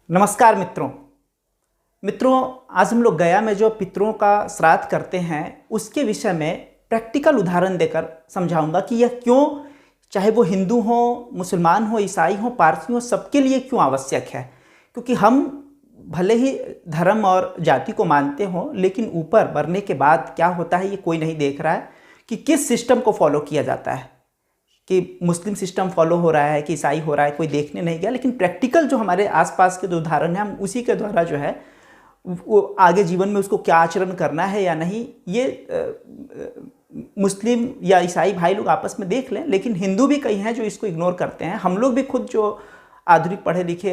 नमस्कार मित्रों। आज हम लोग गया में जो पितरों का श्राद्ध करते हैं उसके विषय में प्रैक्टिकल उदाहरण देकर समझाऊंगा कि यह क्यों, चाहे वो हिंदू हो, मुसलमान हो, ईसाई हो, पारसी हो, सबके लिए क्यों आवश्यक है। क्योंकि हम भले ही धर्म और जाति को मानते हो, लेकिन ऊपर मरने के बाद क्या होता है ये कोई नहीं देख रहा है कि किस सिस्टम को फॉलो किया जाता है, कि मुस्लिम सिस्टम फॉलो हो रहा है कि ईसाई हो रहा है, कोई देखने नहीं गया। लेकिन प्रैक्टिकल जो हमारे आसपास के जो उदाहरण हैं, हम उसी के द्वारा जो है वो आगे जीवन में उसको क्या आचरण करना है या नहीं, ये मुस्लिम या ईसाई भाई लोग आपस में देख लें। लेकिन हिंदू भी कई हैं जो इसको इग्नोर करते हैं। हम लोग भी खुद जो आधुनिक पढ़े लिखे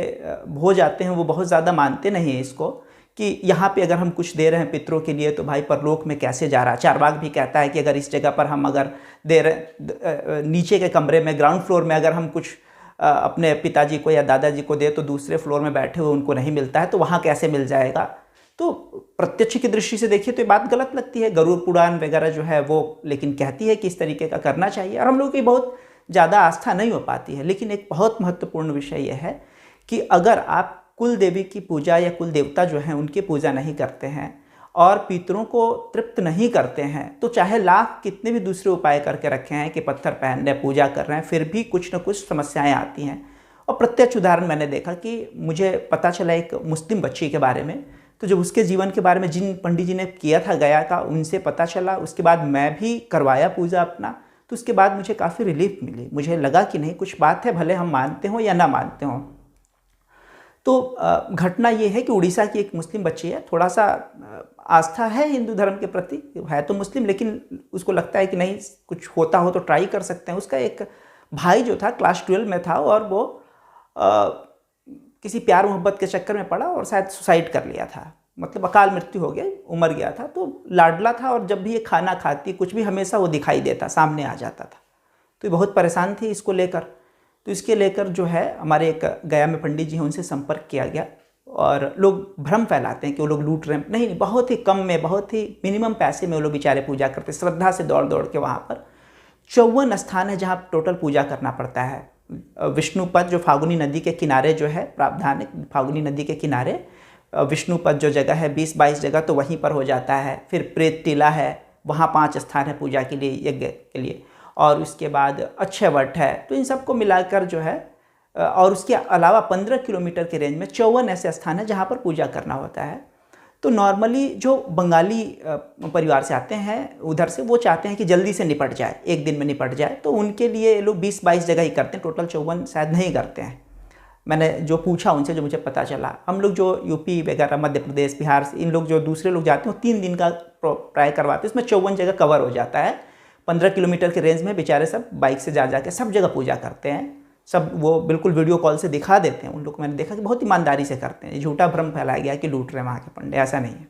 हो जाते हैं वो बहुत ज़्यादा मानते नहीं हैं इसको, कि यहाँ पे अगर हम कुछ दे रहे हैं पितरों के लिए तो भाई परलोक में कैसे जा रहा है। चारवाक भी कहता है कि अगर इस जगह पर हम अगर दे रहे, नीचे के कमरे में ग्राउंड फ्लोर में अगर हम कुछ अपने पिताजी को या दादाजी को दे तो दूसरे फ्लोर में बैठे हुए उनको नहीं मिलता है, तो वहाँ कैसे मिल जाएगा। तो प्रत्यक्ष की दृष्टि से देखिए तो ये बात गलत लगती है। गरुड़ पुराण वगैरह जो है वो लेकिन कहती है कि इस तरीके का करना चाहिए, और हम लोगों की बहुत ज़्यादा आस्था नहीं हो पाती है। लेकिन एक बहुत महत्वपूर्ण विषय यह है कि अगर आप कुल देवी की पूजा या कुल देवता जो हैं उनकी पूजा नहीं करते हैं और पितरों को तृप्त नहीं करते हैं, तो चाहे लाख कितने भी दूसरे उपाय करके रखे हैं कि पत्थर पहन रहे, पूजा कर रहे हैं, फिर भी कुछ न कुछ समस्याएं आती हैं। और प्रत्यक्ष उदाहरण मैंने देखा कि मुझे पता चला एक मुस्लिम बच्ची के बारे में। तो जब उसके जीवन के बारे में जिन पंडित जी ने किया था गया का, उनसे पता चला, उसके बाद मैं भी करवाया पूजा अपना, तो उसके बाद मुझे काफ़ी रिलीफ मिली। मुझे लगा कि नहीं, कुछ बात है, भले हम मानते हों या ना मानते हों। तो घटना ये है कि उड़ीसा की एक मुस्लिम बच्ची है, थोड़ा सा आस्था है हिंदू धर्म के प्रति, है तो मुस्लिम, लेकिन उसको लगता है कि नहीं कुछ होता हो तो ट्राई कर सकते हैं। उसका एक भाई जो था क्लास 12 में था और वो किसी प्यार मोहब्बत के चक्कर में पड़ा और शायद सुसाइड कर लिया था, मतलब अकाल मृत्यु हो गया, उमर गया था। तो लाडला था और जब भी ये खाना खाती कुछ भी हमेशा वो दिखाई देता, सामने आ जाता था। तो ये बहुत परेशान थी इसको लेकर। तो इसके लेकर जो है हमारे एक गया में पंडित जी हैं, उनसे संपर्क किया गया। और लोग भ्रम फैलाते हैं कि वो लोग लूट रहे हैं, नहीं, बहुत ही कम में, बहुत ही मिनिमम पैसे में वो लोग बेचारे पूजा करते, श्रद्धा से दौड़ दौड़ के। वहाँ पर 54 स्थान है जहाँ टोटल पूजा करना पड़ता है। विष्णुपद जो फागुनी नदी के किनारे जो है, प्रावधानिक फागुनी नदी के किनारे विष्णुपद जो जगह है, 20-22 जगह तो वहीं पर हो जाता है। फिर प्रेत टीला है, वहाँ 5 स्थान है पूजा के लिए, यज्ञ के लिए। और उसके बाद अक्षय वट है। तो इन सबको मिलाकर जो है, और उसके अलावा 15 किलोमीटर के रेंज में 54 ऐसे स्थान हैं जहाँ पर पूजा करना होता है। तो नॉर्मली जो बंगाली परिवार से आते हैं उधर से, वो चाहते हैं कि जल्दी से निपट जाए, एक दिन में निपट जाए। तो उनके लिए ये लोग 20-22 जगह ही करते हैं, टोटल 54 शायद नहीं करते हैं। मैंने जो पूछा उनसे, जो मुझे पता चला, हम लोग जो यूपी वगैरह, मध्य प्रदेश, बिहार से इन लोग जो दूसरे लोग जाते हैं वो 3 दिन का प्राय करवाते हैं, उसमें 54 जगह कवर हो जाता है। 15 किलोमीटर के रेंज में बेचारे सब बाइक से जा के सब जगह पूजा करते हैं। सब वो बिल्कुल वीडियो कॉल से दिखा देते हैं। उन लोग को मैंने देखा कि बहुत ईमानदारी से करते हैं। झूठा भ्रम फैलाया गया कि लूट रहे हैं वहाँ के पंडे, ऐसा नहीं है।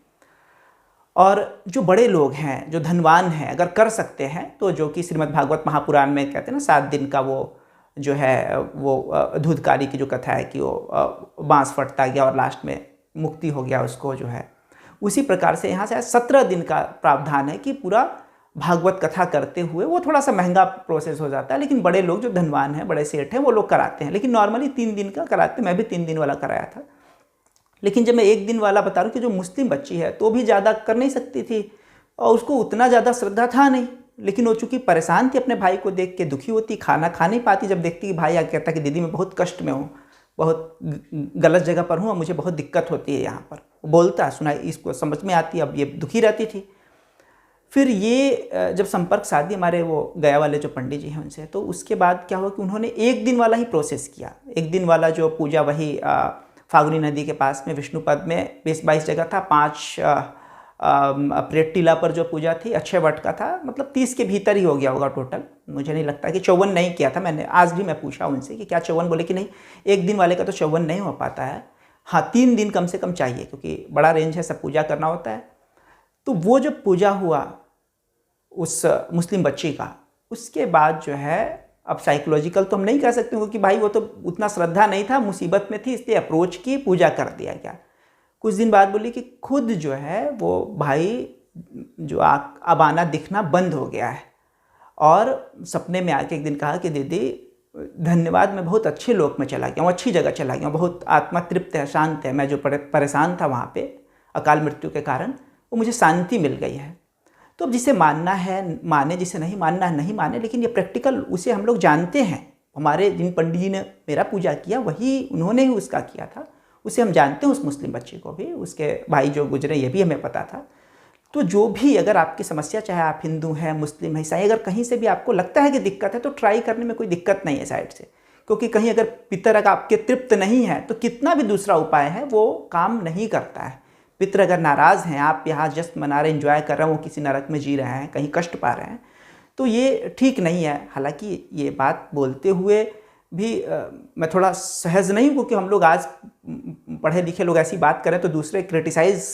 और जो बड़े लोग हैं, जो धनवान हैं, अगर कर सकते हैं तो, जो कि श्रीमद् भागवत महापुराण में कहते हैं ना, 7 दिन का वो जो है वो धूतकारी की जो कथा है कि वो बाँस फटता गया और लास्ट में मुक्ति हो गया उसको, जो है उसी प्रकार से यहाँ से 17 दिन का प्रावधान है कि पूरा भागवत कथा करते हुए। वो थोड़ा सा महंगा प्रोसेस हो जाता है, लेकिन बड़े लोग जो धनवान हैं, बड़े सेठ हैं, वो लोग कराते हैं। लेकिन नॉर्मली 3 दिन का कराते हैं। मैं भी 3 दिन वाला कराया था। लेकिन जब मैं 1 दिन वाला बता रहा हूँ कि जो मुस्लिम बच्ची है तो भी ज़्यादा कर नहीं सकती थी और उसको उतना ज़्यादा श्रद्धा था नहीं, लेकिन वो चूँकि परेशान थी, अपने भाई को देख के दुखी होती, खाना खा नहीं पाती। जब देखती कि भाई आके कहता कि दीदी मैं बहुत कष्ट में हूँ, बहुत गलत जगह पर हूँ और मुझे बहुत दिक्कत होती है यहाँ पर, बोलता सुना, इसको समझ में आती, अब ये दुखी रहती थी। फिर ये जब संपर्क साधी हमारे वो गया वाले जो पंडित जी हैं उनसे, तो उसके बाद क्या हुआ कि उन्होंने 1 दिन वाला ही प्रोसेस किया। 1 दिन वाला जो पूजा वही फागुनी नदी के पास में विष्णुपद में 20-22 जगह था। 5 प्रेत टीला पर जो पूजा थी, अक्षय वट का था, मतलब 30 के भीतर ही हो गया होगा टोटल। मुझे नहीं लगता कि 54 नहीं किया था मैंने। आज भी मैं पूछा उनसे कि क्या 54, बोले कि नहीं, 1 दिन वाले का तो 54 नहीं हो पाता है, हाँ 3 दिन कम से कम चाहिए, क्योंकि बड़ा रेंज है, सब पूजा करना होता है। तो वो जो पूजा हुआ उस मुस्लिम बच्ची का, उसके बाद जो है, अब साइकोलॉजिकल तो हम नहीं कह सकते क्योंकि भाई वो तो उतना श्रद्धा नहीं था, मुसीबत में थी, इसलिए अप्रोच की, पूजा कर दिया गया। कुछ दिन बाद बोली कि खुद जो है वो भाई जो अब आना दिखना बंद हो गया है। और सपने में आके एक दिन कहा कि दीदी धन्यवाद, मैं बहुत अच्छे लोक में चला गया हूँ, अच्छी जगह चला गया हूँ, बहुत आत्मा तृप्त है, शांत है। मैं जो परेशान था वहाँ पे अकाल मृत्यु के कारण, वो मुझे शांति मिल गई है। तो अब जिसे मानना है माने, जिसे नहीं मानना है नहीं माने, लेकिन ये प्रैक्टिकल उसे हम लोग जानते हैं। हमारे जिन पंडित जी ने मेरा पूजा किया वही उन्होंने ही उसका किया था, उसे हम जानते हैं। उस मुस्लिम बच्चे को भी, उसके भाई जो गुजरे ये भी हमें पता था। तो जो भी अगर आपकी समस्या, चाहे आप हिंदू हैं, मुस्लिम हैं, ईसाई, अगर कहीं से भी आपको लगता है कि दिक्कत है तो ट्राई करने में कोई दिक्कत नहीं है साइड से। क्योंकि कहीं अगर पितर अगर आपके तृप्त नहीं है तो कितना भी दूसरा उपाय है वो काम नहीं करता है। पितर अगर नाराज़ हैं, आप यहाँ जस्ट मना रहे, एंजॉय कर रहे हैं, वो किसी नरक में जी रहे हैं, कहीं कष्ट पा रहे हैं, तो ये ठीक नहीं है। हालांकि ये बात बोलते हुए भी मैं थोड़ा सहज नहीं हूँ, क्योंकि हम लोग आज पढ़े लिखे लोग ऐसी बात करें तो दूसरे क्रिटिसाइज़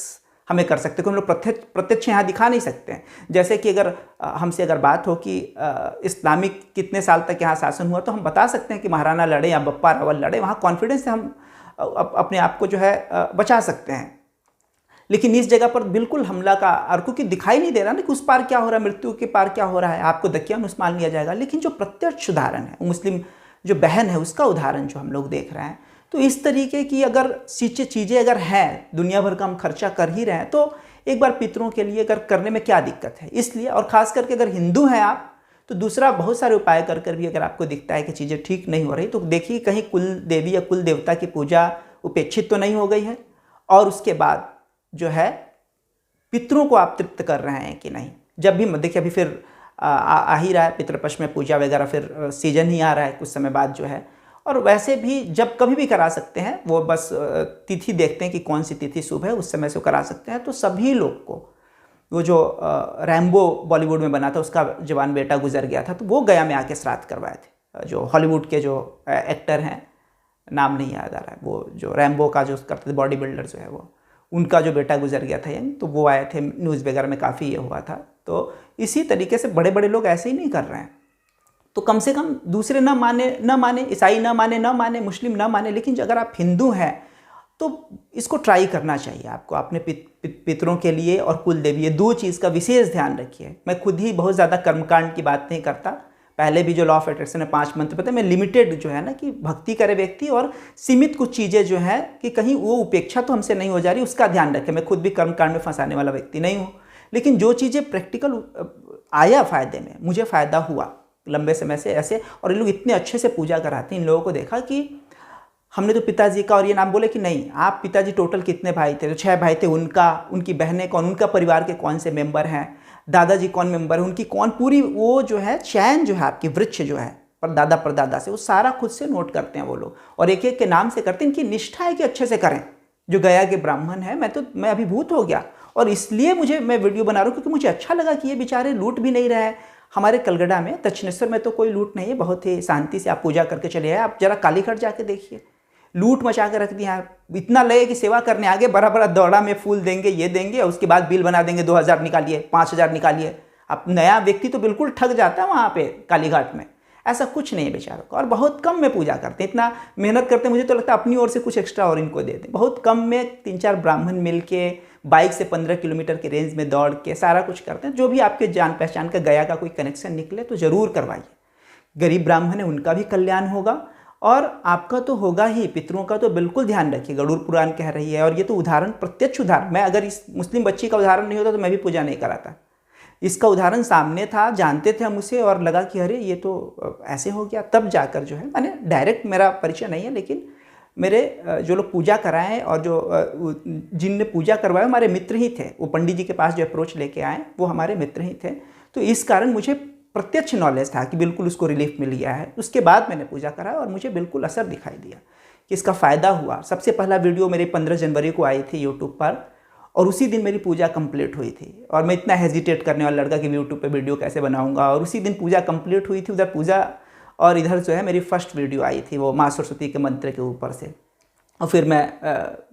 हमें कर सकते हैं, क्योंकि हम लोग प्रत्यक्ष यहाँ दिखा नहीं सकते हैं। जैसे कि अगर हमसे अगर बात हो कि इस्लामिक कितने साल तक यहाँ शासन हुआ, तो हम बता सकते हैं कि महाराणा लड़े या बप्पा रावल लड़े, वहाँ कॉन्फिडेंस से हम अपने आप को जो है बचा सकते हैं। लेकिन इस जगह पर बिल्कुल हमला का, और क्योंकि दिखाई नहीं दे रहा ना कि उस पार क्या हो रहा है, मृत्यु के पार क्या हो रहा है, आपको दकियानुस मान लिया जाएगा। लेकिन जो प्रत्यक्ष उदाहरण है, मुस्लिम जो बहन है उसका उदाहरण जो हम लोग देख रहे हैं, तो इस तरीके की अगर चीज़ें अगर हैं, दुनिया भर का हम खर्चा कर ही रहे हैं, तो एक बार पितरों के लिए अगर करने में क्या दिक्कत है। इसलिए, और ख़ास करके अगर हिंदू हैं आप, तो दूसरा बहुत सारे उपाय कर भी अगर आपको दिखता है कि चीज़ें ठीक नहीं हो रही, तो देखिए कहीं कुल देवी या कुल देवता की पूजा उपेक्षित तो नहीं हो गई है, और उसके बाद जो है पितरों को आप तृप्त कर रहे हैं कि नहीं। जब भी देखिए अभी फिर आ ही रहा है पितृपक्ष में पूजा वगैरह, फिर सीजन ही आ रहा है कुछ समय बाद जो है। और वैसे भी जब कभी भी करा सकते हैं, वो बस तिथि देखते हैं कि कौन सी तिथि शुभ है, उस समय से करा सकते हैं। तो सभी लोग को, वो जो रैम्बो बॉलीवुड में बना था, उसका जवान बेटा गुजर गया था, तो वो गया में आके श्राद्ध करवाए थे। जो हॉलीवुड के जो एक्टर हैं, नाम नहीं याद आ रहा है, वो जो रैम्बो का जो करते थे बॉडी बिल्डर जो है, वो उनका जो बेटा गुजर गया था यंग, तो वो आए थे, न्यूज़ वगैरह में काफ़ी ये हुआ था। तो इसी तरीके से बड़े बड़े लोग ऐसे ही नहीं कर रहे हैं। तो कम से कम दूसरे न माने, ईसाई न माने, मुस्लिम न माने, लेकिन अगर आप हिंदू हैं तो इसको ट्राई करना चाहिए आपको अपने पितरों के लिए और कुल देवी, ये दो चीज़ का विशेष ध्यान रखिए। मैं खुद ही बहुत ज़्यादा कर्मकांड की बात नहीं करता। पहले भी जो लॉ ऑफ अट्रैक्शन है 5 मंत्र पता है, मैं लिमिटेड जो है ना कि भक्ति करे व्यक्ति, और सीमित कुछ चीज़ें जो है कि कहीं वो उपेक्षा तो हमसे नहीं हो जा रही, उसका ध्यान रखें। मैं खुद भी कर्मकांड में फंसाने वाला व्यक्ति नहीं हूँ, लेकिन जो चीज़ें प्रैक्टिकल आया फ़ायदे में, मुझे फ़ायदा हुआ लंबे समय से ऐसे, और ये लोग इतने अच्छे से पूजा कराते हैं। इन लोगों को देखा कि हमने तो पिताजी का, और ये नाम बोले कि नहीं आप पिताजी टोटल कितने भाई थे, तो 6 भाई थे, उनकी बहनें कौन, उनका परिवार के कौन से मेंबर हैं, दादाजी कौन मेंबर है, उनकी कौन, पूरी वो जो है चैन जो है आपकी वृक्ष जो है पर दादा परदादा से, वो सारा खुद से नोट करते हैं वो लोग, और एक एक के नाम से करते हैं। इनकी निष्ठा है कि अच्छे से करें। जो गया के ब्राह्मण है, मैं अभिभूत हो गया, और इसलिए मैं वीडियो बना रहा हूँ क्योंकि मुझे अच्छा लगा कि ये बेचारे लूट भी नहीं रहे हैं। हमारे कलगड़ा में, दक्षिणेश्वर में तो कोई लूट नहीं है, बहुत ही शांति से आप पूजा करके चले आए। आप जरा कालीघाट जाके देखिए, लूट मचा के रख दिया। इतना लगे कि सेवा करने आगे बड़ा बड़ा दौड़ा में फूल देंगे, ये देंगे, और उसके बाद बिल बना देंगे 2000 निकालिए, 5000 निकालिए। अब नया व्यक्ति तो बिल्कुल ठग जाता है वहाँ पे कालीघाट में। ऐसा कुछ नहीं है बेचारों का, और बहुत कम में पूजा करते हैं, इतना मेहनत करते हैं। मुझे तो लगता है अपनी ओर से कुछ एक्स्ट्रा और इनको देते हैं। बहुत कम में 3-4 ब्राह्मण मिल के बाइक से 15 किलोमीटर के रेंज में दौड़ के सारा कुछ करते हैं। जो भी आपके जान पहचान का गया का कोई कनेक्शन निकले तो ज़रूर करवाइए। गरीब ब्राह्मण है, उनका भी कल्याण होगा और आपका तो होगा ही। पितरों का तो बिल्कुल ध्यान रखिए, गरुड़ पुराण कह रही है। और ये तो उदाहरण, प्रत्यक्ष उदाहरण। मैं अगर इस मुस्लिम बच्ची का उदाहरण नहीं होता तो मैं भी पूजा नहीं कराता। इसका उदाहरण सामने था, जानते थे हम उसे, और लगा कि अरे ये तो ऐसे हो गया। तब जाकर जो है, मैंने डायरेक्ट, मेरा परिचय नहीं है, लेकिन मेरे जो लोग पूजा कराएं और जो जिनने पूजा करवाया हमारे मित्र ही थे। वो पंडित जी के पास जो अप्रोच लेके आए वो हमारे मित्र ही थे। तो इस कारण मुझे प्रत्यक्ष नॉलेज था कि बिल्कुल उसको रिलीफ मिल गया है। उसके बाद मैंने पूजा कराया और मुझे बिल्कुल असर दिखाई दिया कि इसका फ़ायदा हुआ। सबसे पहला वीडियो मेरे 15 जनवरी को आई थी यूट्यूब पर, और उसी दिन मेरी पूजा कंप्लीट हुई थी। और मैं इतना हेजिटेट करने वाला लड़का कि यूट्यूब पे वीडियो कैसे बनाऊंगा, और उसी दिन पूजा कंप्लीट हुई थी। उधर पूजा और इधर जो है मेरी फर्स्ट वीडियो आई थी, वो माँ सरस्वती के मंत्र के ऊपर से। और फिर मैं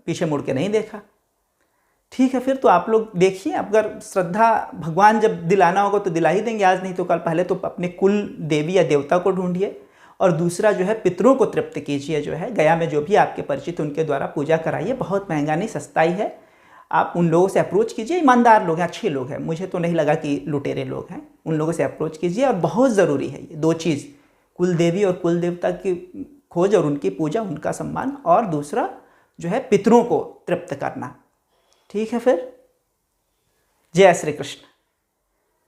पीछे मुड़ के नहीं देखा। ठीक है, फिर तो आप लोग देखिए, अगर श्रद्धा भगवान जब दिलाना होगा तो दिला ही देंगे, आज नहीं तो कल। पहले तो अपने कुल देवी या देवता को ढूंढिए, और दूसरा जो है पितरों को तृप्त कीजिए। जो है गया में जो भी आपके परिचित उनके द्वारा पूजा कराइए। बहुत महंगा नहीं, सस्ता ही है। आप उन लोगों से अप्रोच कीजिए, ईमानदार लोग हैं, अच्छे लोग हैं। मुझे तो नहीं लगा कि लुटेरे लोग हैं। उन लोगों से अप्रोच कीजिए। और बहुत ज़रूरी है ये 2 चीज़, कुल देवी और कुल देवता की खोज और उनकी पूजा, उनका सम्मान, और दूसरा जो है पितरों को तृप्त करना। ठीक है फिर, जय श्री कृष्ण।